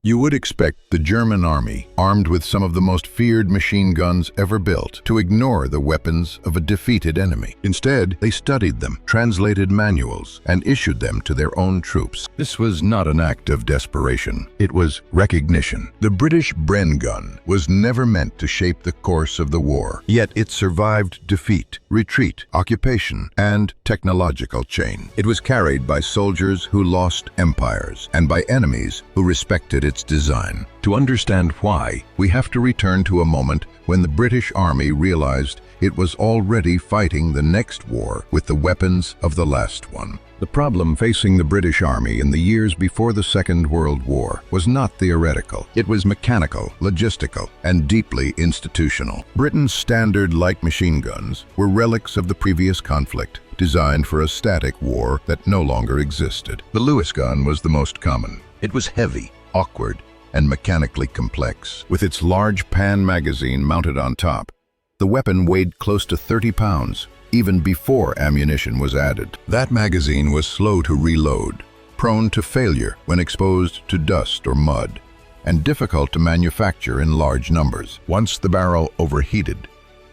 You would expect the German army, armed with some of the most feared machine guns ever built, to ignore the weapons of a defeated enemy. Instead, they studied them, translated manuals, and issued them to their own troops. This was not an act of desperation. It was recognition. The British Bren gun was never meant to shape the course of the war, yet it survived defeat, retreat, occupation, and technological change. It was carried by soldiers who lost empires and by enemies who respected its design. To understand why, we have to return to a moment when the British Army realized it was already fighting the next war with the weapons of the last one. The problem facing the British Army in the years before the Second World War was not theoretical. It was mechanical, logistical, and deeply institutional. Britain's standard light machine guns were relics of the previous conflict, designed for a static war that no longer existed. The Lewis gun was the most common. It was heavy, awkward, and mechanically complex. With its large pan magazine mounted on top, the weapon weighed close to 30 pounds, even before ammunition was added. That magazine was slow to reload, prone to failure when exposed to dust or mud, and difficult to manufacture in large numbers. Once the barrel overheated,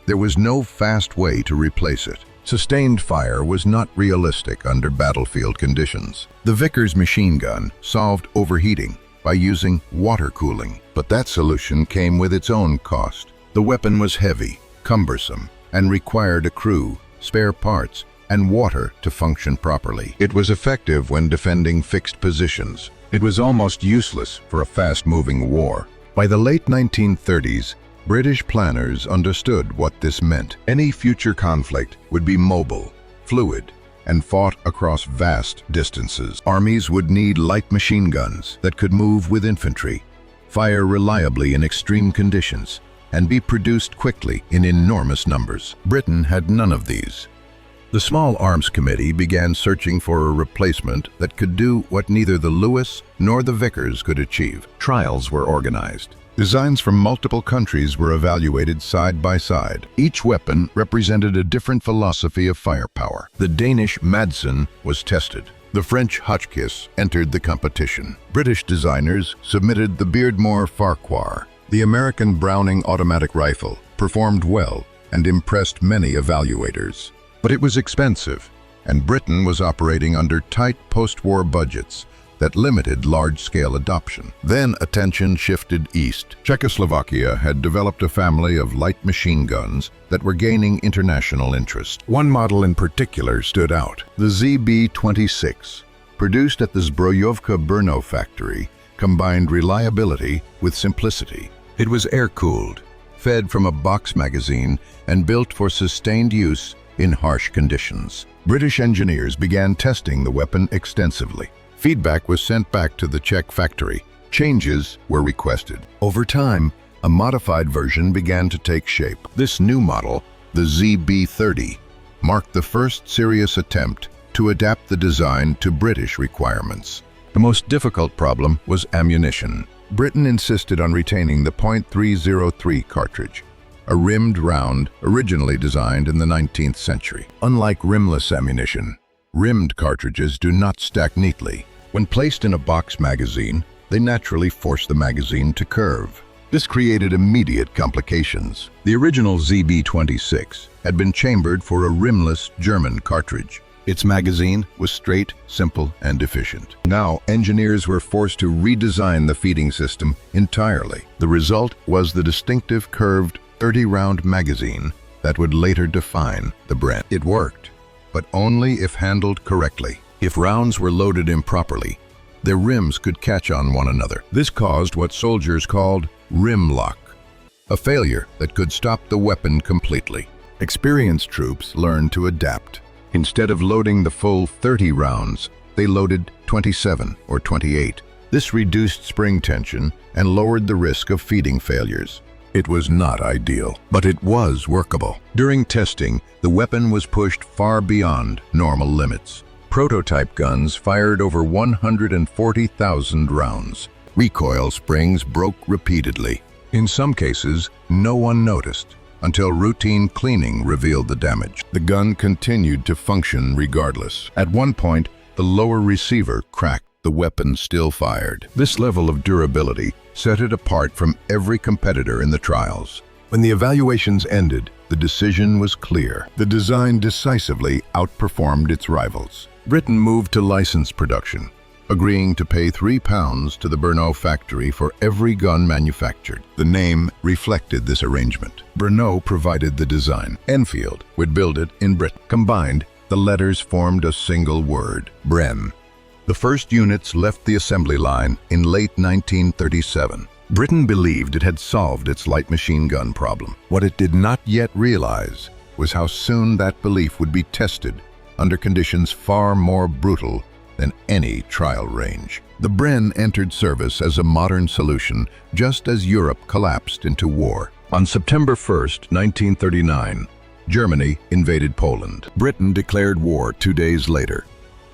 there was no fast way to replace it. Sustained fire was not realistic under battlefield conditions. The Vickers machine gun solved overheating by using water cooling, but that solution came with its own cost. The weapon was heavy, cumbersome, and required a crew, spare parts, and water to function properly. It was effective when defending fixed positions. It was almost useless for a fast-moving war. By the late 1930s, British planners understood what this meant. Any future conflict would be mobile, fluid, and fought across vast distances. Armies would need light machine guns that could move with infantry, fire reliably in extreme conditions, and be produced quickly in enormous numbers. Britain had none of these. The Small Arms Committee began searching for a replacement that could do what neither the Lewis nor the Vickers could achieve. Trials were organized. Designs from multiple countries were evaluated side by side. Each weapon represented a different philosophy of firepower. The Danish Madsen was tested. The French Hotchkiss entered the competition. British designers submitted the Beardmore Farquhar. The American Browning automatic rifle performed well and impressed many evaluators. But it was expensive, and Britain was operating under tight post-war budgets that limited large-scale adoption. Then attention shifted east. Czechoslovakia had developed a family of light machine guns that were gaining international interest. One model in particular stood out, the ZB-26. Produced at the Zbrojovka Brno factory, combined reliability with simplicity. It was air-cooled, fed from a box magazine, and built for sustained use in harsh conditions. British engineers began testing the weapon extensively. Feedback was sent back to the Czech factory. Changes were requested. Over time, a modified version began to take shape. This new model, the ZB-30, marked the first serious attempt to adapt the design to British requirements. The most difficult problem was ammunition. Britain insisted on retaining the .303 cartridge, a rimmed round originally designed in the 19th century. Unlike rimless ammunition, rimmed cartridges do not stack neatly. When placed in a box magazine, they naturally force the magazine to curve. This created immediate complications. The original ZB-26 had been chambered for a rimless German cartridge. Its magazine was straight, simple, and efficient. Now, engineers were forced to redesign the feeding system entirely. The result was the distinctive curved 30-round magazine that would later define the Bren. It worked, but only if handled correctly. If rounds were loaded improperly, their rims could catch on one another. This caused what soldiers called rim lock, a failure that could stop the weapon completely. Experienced troops learned to adapt. Instead of loading the full 30 rounds, they loaded 27 or 28. This reduced spring tension and lowered the risk of feeding failures. It was not ideal, but it was workable. During testing, the weapon was pushed far beyond normal limits. Prototype guns fired over 140,000 rounds. Recoil springs broke repeatedly. In some cases, no one noticed until routine cleaning revealed the damage. The gun continued to function regardless. At one point, the lower receiver cracked. the weapon still fired. This level of durability set it apart from every competitor in the trials. When the evaluations ended, the decision was clear. The design decisively outperformed its rivals. Britain moved to license production, agreeing to pay £3 to the Brno factory for every gun manufactured. The name reflected this arrangement. Brno provided the design. Enfield would build it in Britain. Combined, the letters formed a single word, Bren. The first units left the assembly line in late 1937. Britain believed it had solved its light machine gun problem. What it did not yet realize was how soon that belief would be tested under conditions far more brutal than any trial range. The Bren entered service as a modern solution just as Europe collapsed into war. On September 1st, 1939, Germany invaded Poland. Britain declared war 2 days later,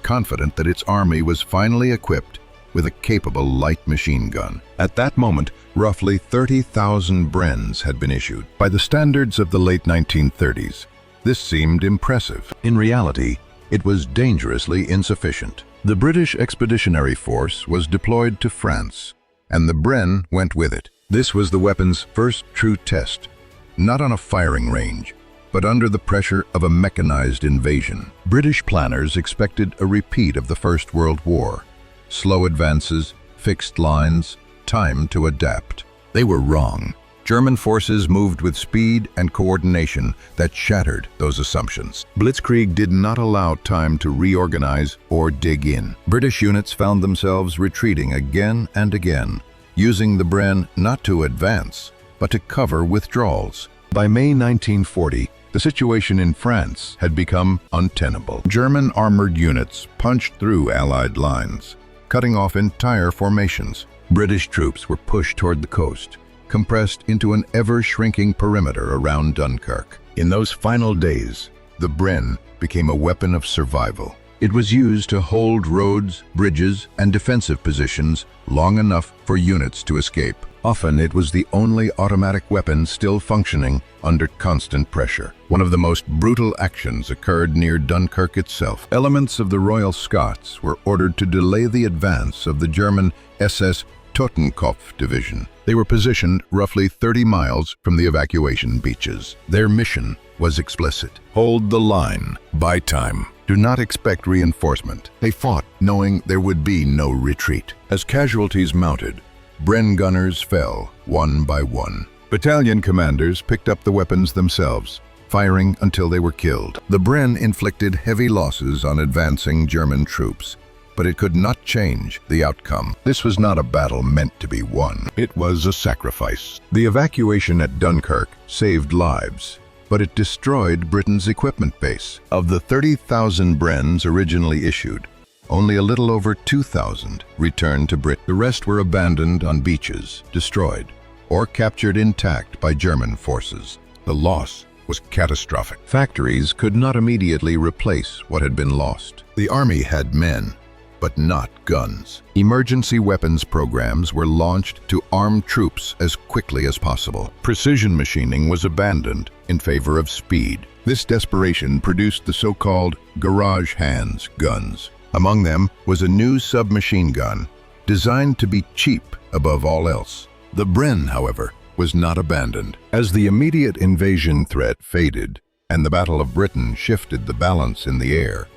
confident that its army was finally equipped with a capable light machine gun. At that moment, roughly 30,000 Brens had been issued. By the standards of the late 1930s, this seemed impressive. In reality, it was dangerously insufficient. The British Expeditionary Force was deployed to France, and the Bren went with it. This was the weapon's first true test, not on a firing range, but under the pressure of a mechanized invasion. British planners expected a repeat of the First World War. Slow advances, fixed lines, time to adapt. They were wrong. German forces moved with speed and coordination that shattered those assumptions. Blitzkrieg did not allow time to reorganize or dig in. British units found themselves retreating again and again, using the Bren not to advance, but to cover withdrawals. By May 1940, the situation in France had become untenable. German armored units punched through Allied lines, cutting off entire formations. British troops were pushed toward the coast, compressed into an ever-shrinking perimeter around Dunkirk. In those final days, the Bren became a weapon of survival. It was used to hold roads, bridges, and defensive positions long enough for units to escape. Often it was the only automatic weapon still functioning under constant pressure. One of the most brutal actions occurred near Dunkirk itself. Elements of the Royal Scots were ordered to delay the advance of the German SS Totenkopf Division. They were positioned roughly 30 miles from the evacuation beaches. Their mission was explicit: hold the line, buy time. Do not expect reinforcement. They fought knowing there would be no retreat. As casualties mounted, Bren gunners fell one by one. Battalion commanders picked up the weapons themselves, firing until they were killed. The Bren inflicted heavy losses on advancing German troops, but it could not change the outcome. This was not a battle meant to be won. It was a sacrifice. The evacuation at Dunkirk saved lives, but it destroyed Britain's equipment base. Of the 30,000 Brens originally issued, only a little over 2,000 returned to Britain. The rest were abandoned on beaches, destroyed, or captured intact by German forces. The loss was catastrophic. Factories could not immediately replace what had been lost. The army had men, but not guns. Emergency weapons programs were launched to arm troops as quickly as possible. Precision machining was abandoned in favor of speed. This desperation produced the so-called garage hands guns. Among them was a new submachine gun designed to be cheap above all else. The Bren, however, was not abandoned. As the immediate invasion threat faded and the Battle of Britain shifted the balance in the air,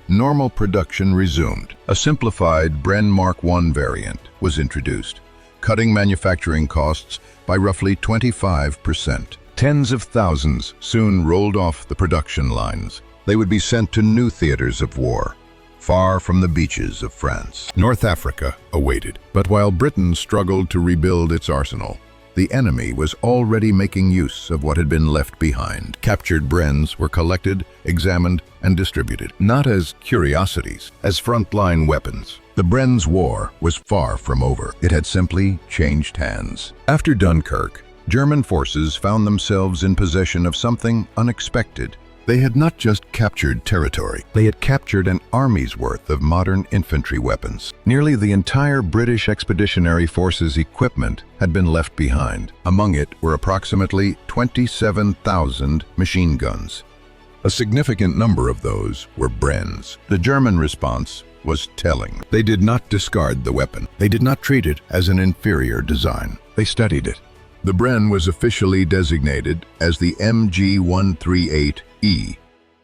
normal production resumed. A simplified Bren Mark I variant was introduced, cutting manufacturing costs by roughly 25%. Tens of thousands soon rolled off the production lines. They would be sent to new theaters of war, far from the beaches of France. North Africa awaited. But while Britain struggled to rebuild its arsenal, the enemy was already making use of what had been left behind. Captured Brens were collected, examined, and distributed, not as curiosities, as frontline weapons. The Bren's war was far from over. It had simply changed hands. After Dunkirk, German forces found themselves in possession of something unexpected. They had not just captured territory, they had captured an army's worth of modern infantry weapons. Nearly the entire British Expeditionary Force's equipment had been left behind. Among it were approximately 27,000 machine guns. A significant number of those were Brens. The German response was telling. They did not discard the weapon. They did not treat it as an inferior design. They studied it. The Bren was officially designated as the MG138E,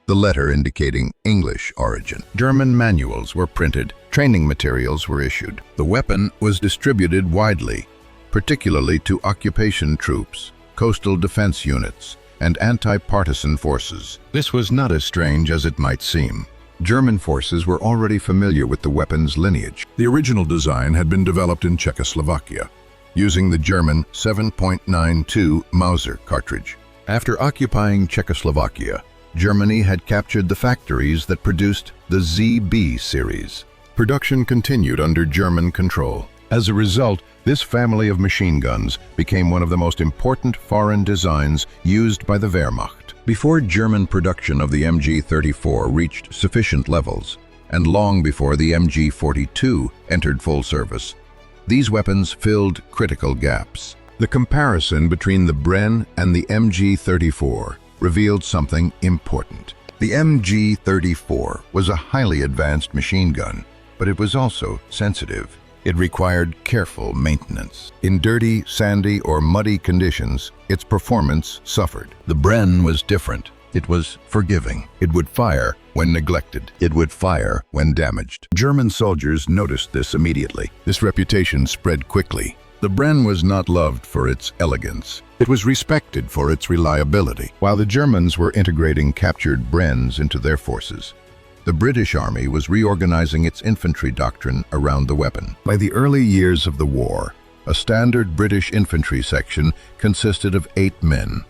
the letter indicating English origin. German manuals were printed, training materials were issued. The weapon was distributed widely, particularly to occupation troops, coastal defense units, and anti-partisan forces. This was not as strange as it might seem. German forces were already familiar with the weapon's lineage. The original design had been developed in Czechoslovakia, using the German 7.92 Mauser cartridge. After occupying Czechoslovakia, Germany had captured the factories that produced the ZB series. Production continued under German control. As a result, this family of machine guns became one of the most important foreign designs used by the Wehrmacht. Before German production of the MG-34 reached sufficient levels, and long before the MG-42 entered full service, these weapons filled critical gaps. The comparison between the Bren and the MG-34 revealed something important. The MG-34 was a highly advanced machine gun, but it was also sensitive. It required careful maintenance. In dirty, sandy, or muddy conditions, its performance suffered. The Bren was different. It was forgiving. It would fire when neglected. It would fire when damaged. German soldiers noticed this immediately. This reputation spread quickly. The Bren was not loved for its elegance. It was respected for its reliability. While the Germans were integrating captured Brens into their forces, the British Army was reorganizing its infantry doctrine around the weapon. By the early years of the war, a standard British infantry section consisted of 8 men.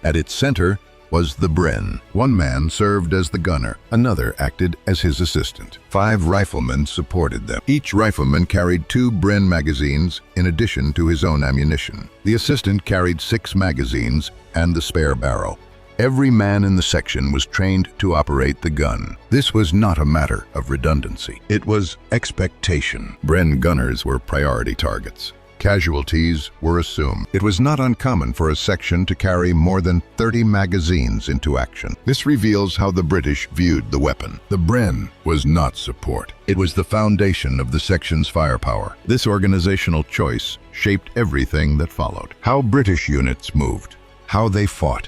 At its center was the Bren. One man served as the gunner, another acted as his assistant. 5 riflemen supported them. Each rifleman carried 2 Bren magazines in addition to his own ammunition. The assistant carried 6 magazines and the spare barrel. Every man in the section was trained to operate the gun. This was not a matter of redundancy. It was expectation. Bren gunners were priority targets. Casualties were assumed. It was not uncommon for a section to carry more than 30 magazines into action. This reveals how the British viewed the weapon. The Bren was not support. It was the foundation of the section's firepower. This organizational choice shaped everything that followed. How British units moved, how they fought,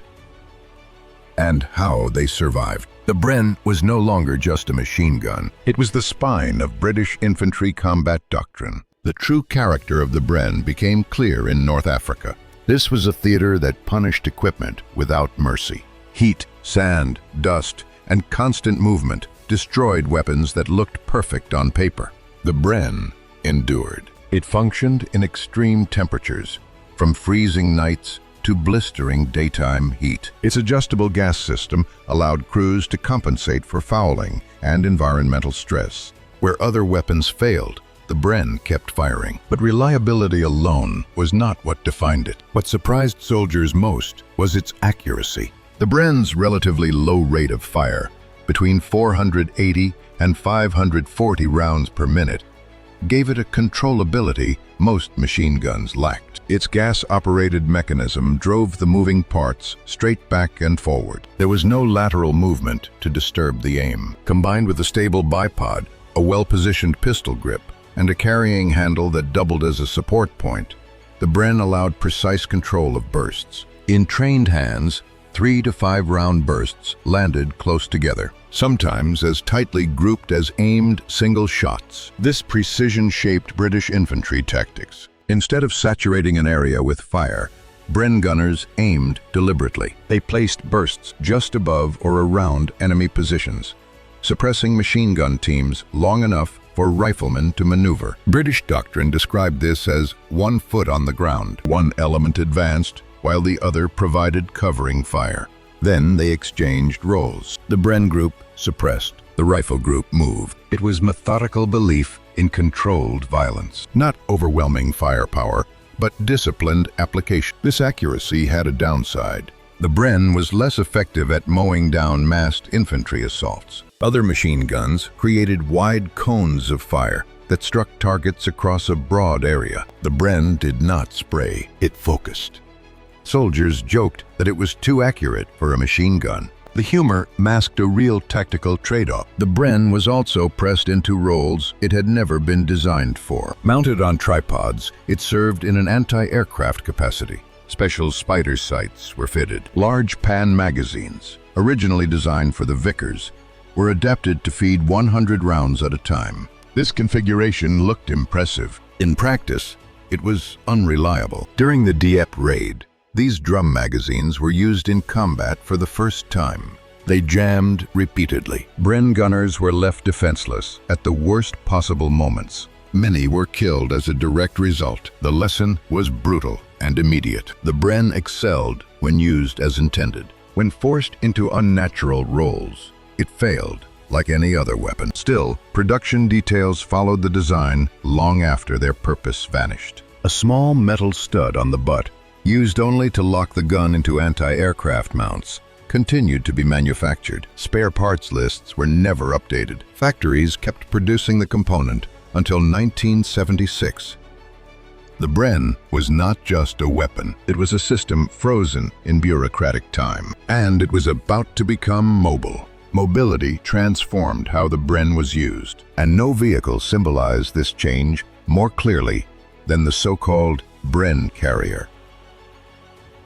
and how they survived. The Bren was no longer just a machine gun. It was the spine of British infantry combat doctrine. The true character of the Bren became clear in North Africa. This was a theater that punished equipment without mercy. Heat, sand, dust, and constant movement destroyed weapons that looked perfect on paper. The Bren endured. It functioned in extreme temperatures, from freezing nights to blistering daytime heat. Its adjustable gas system allowed crews to compensate for fouling and environmental stress. Where other weapons failed, the Bren kept firing. But reliability alone was not what defined it. What surprised soldiers most was its accuracy. The Bren's relatively low rate of fire, between 480 and 540 rounds per minute, gave it a controllability most machine guns lacked. Its gas-operated mechanism drove the moving parts straight back and forward. There was no lateral movement to disturb the aim. Combined with a stable bipod, a well-positioned pistol grip, and a carrying handle that doubled as a support point, the Bren allowed precise control of bursts. In trained hands, 3 to 5 round bursts landed close together, sometimes as tightly grouped as aimed single shots. This precision shaped British infantry tactics. Instead of saturating an area with fire, Bren gunners aimed deliberately. They placed bursts just above or around enemy positions, suppressing machine gun teams long enough for riflemen to maneuver. British doctrine described this as 1 foot on the ground. One element advanced, while the other provided covering fire. Then they exchanged roles. The Bren group suppressed. The rifle group moved. It was methodical belief in controlled violence. Not overwhelming firepower, but disciplined application. This accuracy had a downside. The Bren was less effective at mowing down massed infantry assaults. Other machine guns created wide cones of fire that struck targets across a broad area. The Bren did not spray, it focused. Soldiers joked that it was too accurate for a machine gun. The humor masked a real tactical trade-off. The Bren was also pressed into roles it had never been designed for. Mounted on tripods, it served in an anti-aircraft capacity. Special spider sights were fitted. Large pan magazines, originally designed for the Vickers, were adapted to feed 100 rounds at a time. This configuration looked impressive. In practice, it was unreliable. During the Dieppe raid, these drum magazines were used in combat for the first time. They jammed repeatedly. Bren gunners were left defenseless at the worst possible moments. Many were killed as a direct result. The lesson was brutal and immediate. The Bren excelled when used as intended. When forced into unnatural roles, it failed like any other weapon. Still, production details followed the design long after their purpose vanished. A small metal stud on the butt, used only to lock the gun into anti-aircraft mounts, continued to be manufactured. Spare parts lists were never updated. Factories kept producing the component until 1976. The Bren was not just a weapon. It was a system frozen in bureaucratic time. And it was about to become mobile. Mobility transformed how the Bren was used. And no vehicle symbolized this change more clearly than the so-called Bren carrier.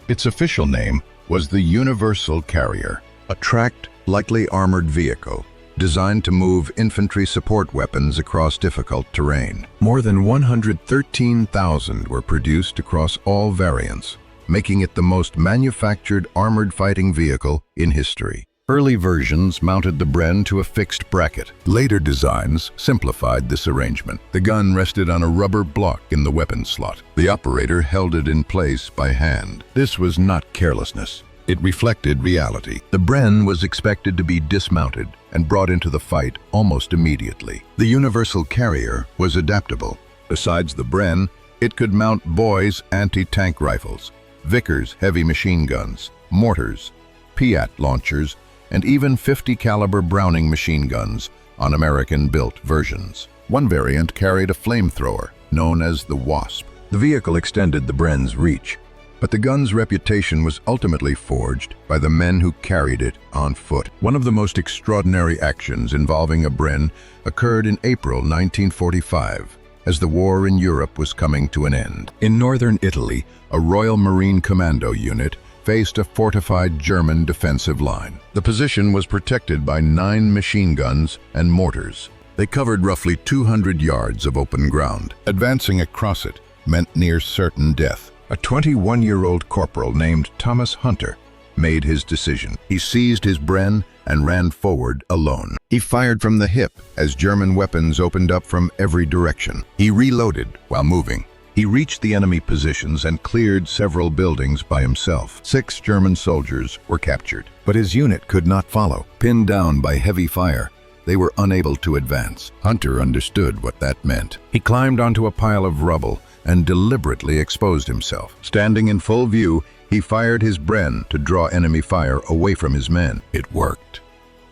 Its official name was the Universal Carrier, a tracked, lightly armored vehicle designed to move infantry support weapons across difficult terrain. More than 113,000 were produced across all variants, making it the most manufactured armored fighting vehicle in history. Early versions mounted the Bren to a fixed bracket. Later designs simplified this arrangement. The gun rested on a rubber block in the weapon slot. The operator held it in place by hand. This was not carelessness. It reflected reality. The Bren was expected to be dismounted and brought into the fight almost immediately. The Universal Carrier was adaptable. Besides the Bren, it could mount Boy's anti-tank rifles, Vickers heavy machine guns, mortars, Piat launchers, and even 50 caliber Browning machine guns on American-built versions. One variant carried a flamethrower, known as the Wasp. The vehicle extended the Bren's reach, but the gun's reputation was ultimately forged by the men who carried it on foot. One of the most extraordinary actions involving a Bren occurred in April 1945, as the war in Europe was coming to an end. In northern Italy, a Royal Marine Commando unit faced a fortified German defensive line. The position was protected by 9 machine guns and mortars. They covered roughly 200 yards of open ground. Advancing across it meant near certain death. A 21-year-old corporal named Thomas Hunter made his decision. He seized his Bren and ran forward alone. He fired from the hip as German weapons opened up from every direction. He reloaded while moving. He reached the enemy positions and cleared several buildings by himself. 6 German soldiers were captured, but his unit could not follow. Pinned down by heavy fire, they were unable to advance. Hunter understood what that meant. He climbed onto a pile of rubble and deliberately exposed himself. Standing in full view, he fired his Bren to draw enemy fire away from his men. It worked.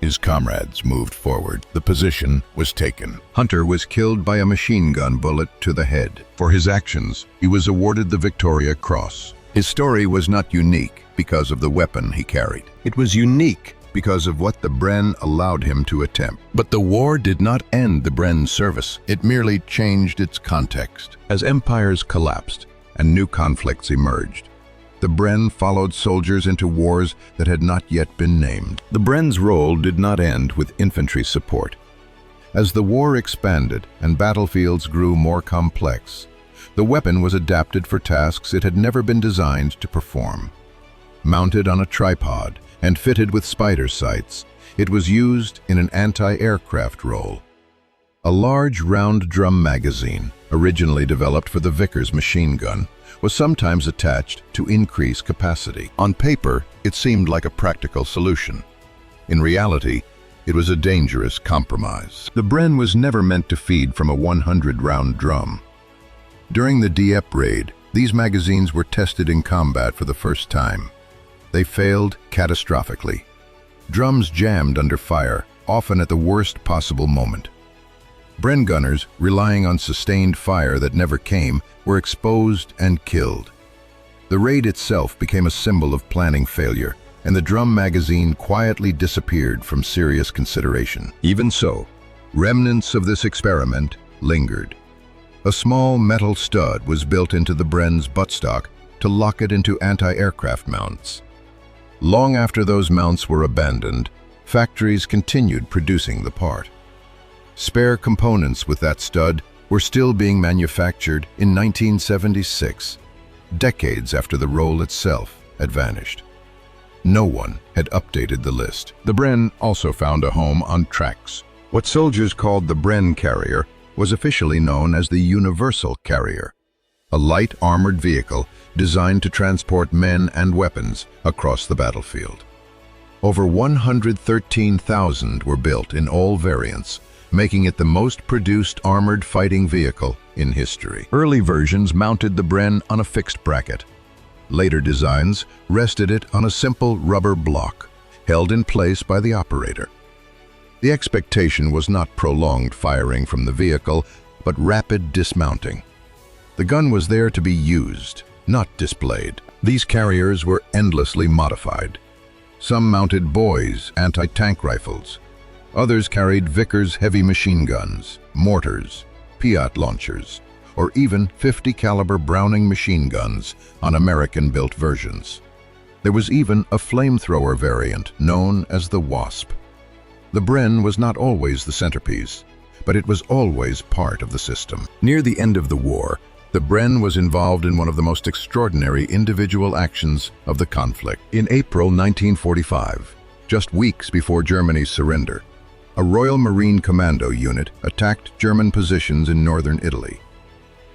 His comrades moved forward. The position was taken. Hunter was killed by a machine gun bullet to the head. For his actions, he was awarded the Victoria Cross. His story was not unique because of the weapon he carried. It was unique because of what the Bren allowed him to attempt. But the war did not end the Bren's service. It merely changed its context. As empires collapsed and new conflicts emerged, the Bren followed soldiers into wars that had not yet been named. The Bren's role did not end with infantry support. As the war expanded and battlefields grew more complex, the weapon was adapted for tasks it had never been designed to perform. Mounted on a tripod and fitted with spider sights, it was used in an anti-aircraft role. A large round drum magazine, originally developed for the Vickers machine gun, was sometimes attached to increase capacity. On paper, it seemed like a practical solution. In reality, it was a dangerous compromise. The Bren was never meant to feed from a 100-round drum. During the Dieppe raid, these magazines were tested in combat for the first time. They failed catastrophically. Drums jammed under fire, often at the worst possible moment. Bren gunners, relying on sustained fire that never came, were exposed and killed. The raid itself became a symbol of planning failure, and the drum magazine quietly disappeared from serious consideration. Even so, remnants of this experiment lingered. A small metal stud was built into the Bren's buttstock to lock it into anti-aircraft mounts. Long after those mounts were abandoned, factories continued producing the part. Spare components with that stud were still being manufactured in 1976, decades after the roll itself had vanished. No one had updated the list. The Bren also found a home on tracks. What soldiers called the Bren carrier was officially known as the Universal Carrier, a light armored vehicle designed to transport men and weapons across the battlefield. Over 113,000 were built in all variants, making it the most produced armored fighting vehicle in history. Early versions mounted the Bren on a fixed bracket. Later designs rested it on a simple rubber block, held in place by the operator. The expectation was not prolonged firing from the vehicle, but rapid dismounting. The gun was there to be used, not displayed. These carriers were endlessly modified. Some mounted Boys anti-tank rifles. Others carried Vickers heavy machine guns, mortars, Piat launchers, or even 50 caliber Browning machine guns on American-built versions. There was even a flamethrower variant known as the Wasp. The Bren was not always the centerpiece, but it was always part of the system. Near the end of the war, the Bren was involved in one of the most extraordinary individual actions of the conflict. In April 1945, just weeks before Germany's surrender, a Royal Marine Commando unit attacked German positions in northern Italy.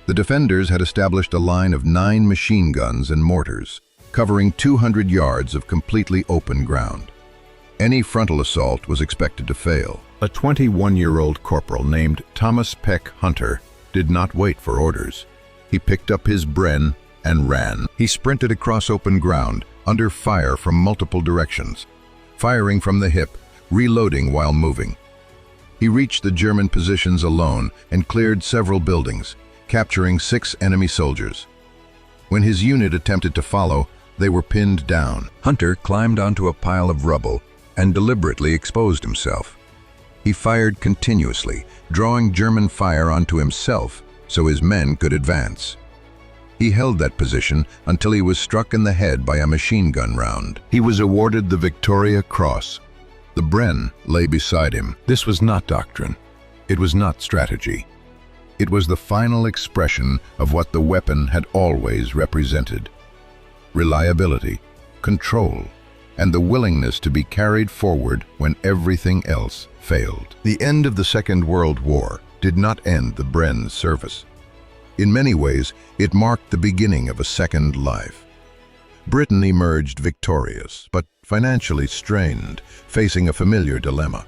The defenders had established a line of 9 machine guns and mortars, covering 200 yards of completely open ground. Any frontal assault was expected to fail. A 21-year-old corporal named Thomas Peck Hunter did not wait for orders. He picked up his Bren and ran. He sprinted across open ground, under fire from multiple directions, firing from the hip, reloading while moving. He reached the German positions alone and cleared several buildings, capturing 6 enemy soldiers. When his unit attempted to follow, they were pinned down. Hunter climbed onto a pile of rubble and deliberately exposed himself. He fired continuously, drawing German fire onto himself so his men could advance. He held that position until he was struck in the head by a machine gun round. He was awarded the Victoria Cross. The Bren lay beside him. This was not doctrine. It was not strategy. It was the final expression of what the weapon had always represented: reliability, control, and the willingness to be carried forward when everything else failed. The end of the Second World War did not end the Bren's service. In many ways, it marked the beginning of a second life. Britain emerged victorious, but financially strained, facing a familiar dilemma.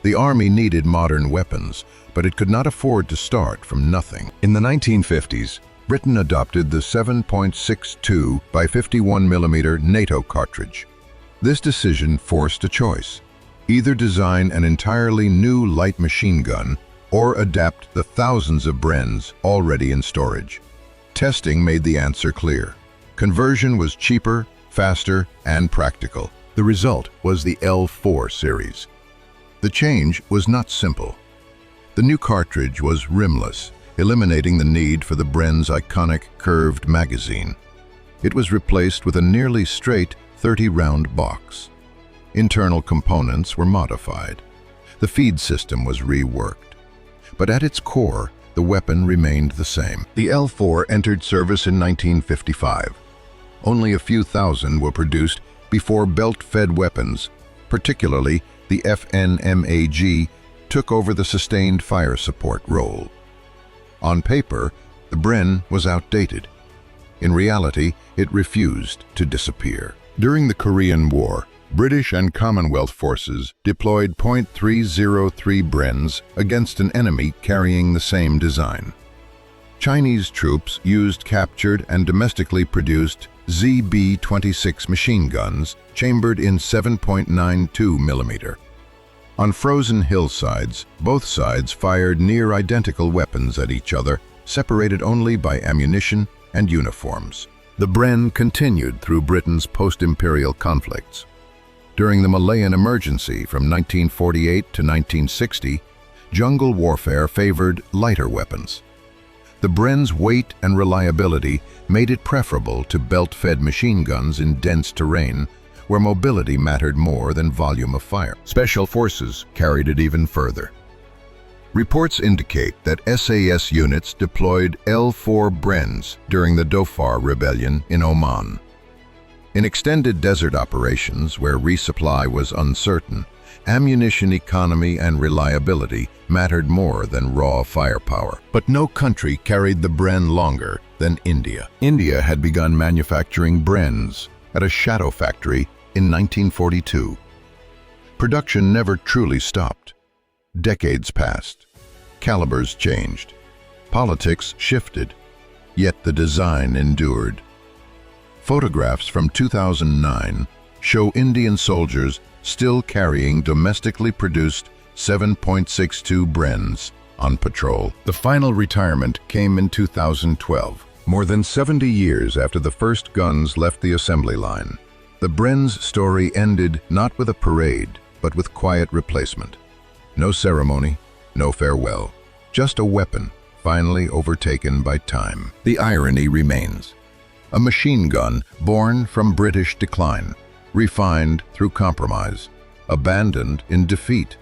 The army needed modern weapons, but it could not afford to start from nothing. In the 1950s, Britain adopted the 7.62 by 51 mm NATO cartridge. This decision forced a choice: either design an entirely new light machine gun or adapt the thousands of Brens already in storage. Testing made the answer clear. Conversion was cheaper, faster, and practical. The result was the L4 series. The change was not simple. The new cartridge was rimless, eliminating the need for the Bren's iconic curved magazine. It was replaced with a nearly straight 30-round box. Internal components were modified. The feed system was reworked. But at its core, the weapon remained the same. The L4 entered service in 1955. Only a few thousand were produced before belt-fed weapons, particularly the FNMAG, took over the sustained fire support role. On paper, the Bren was outdated. In reality, it refused to disappear. During the Korean War, British and Commonwealth forces deployed .303 Brens against an enemy carrying the same design. Chinese troops used captured and domestically produced ZB-26 machine guns chambered in 7.92 mm. On frozen hillsides, both sides fired near-identical weapons at each other, separated only by ammunition and uniforms. The Bren continued through Britain's post-imperial conflicts. During the Malayan Emergency from 1948 to 1960, jungle warfare favored lighter weapons. The Bren's weight and reliability made it preferable to belt-fed machine guns in dense terrain, where mobility mattered more than volume of fire. Special forces carried it even further. Reports indicate that SAS units deployed L-4 Brens during the Dhofar Rebellion in Oman. In extended desert operations where resupply was uncertain, ammunition economy and reliability mattered more than raw firepower. But no country carried the Bren longer than India. India had begun manufacturing Brens at a shadow factory in 1942. Production never truly stopped. Decades passed. Calibers changed. Politics shifted. Yet the design endured. Photographs from 2009 show Indian soldiers still carrying domestically produced 7.62 Brens on patrol. The final retirement came in 2012, more than 70 years after the first guns left the assembly line. The Bren's story ended not with a parade, but with quiet replacement. No ceremony, no farewell, just a weapon finally overtaken by time. The irony remains. A machine gun born from British decline, refined through compromise, abandoned in defeat,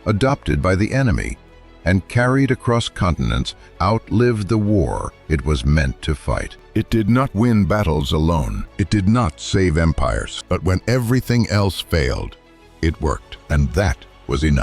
adopted by the enemy, and carried across continents, outlived the war it was meant to fight. It did not win battles alone. It did not save empires. But when everything else failed, it worked, and that was enough.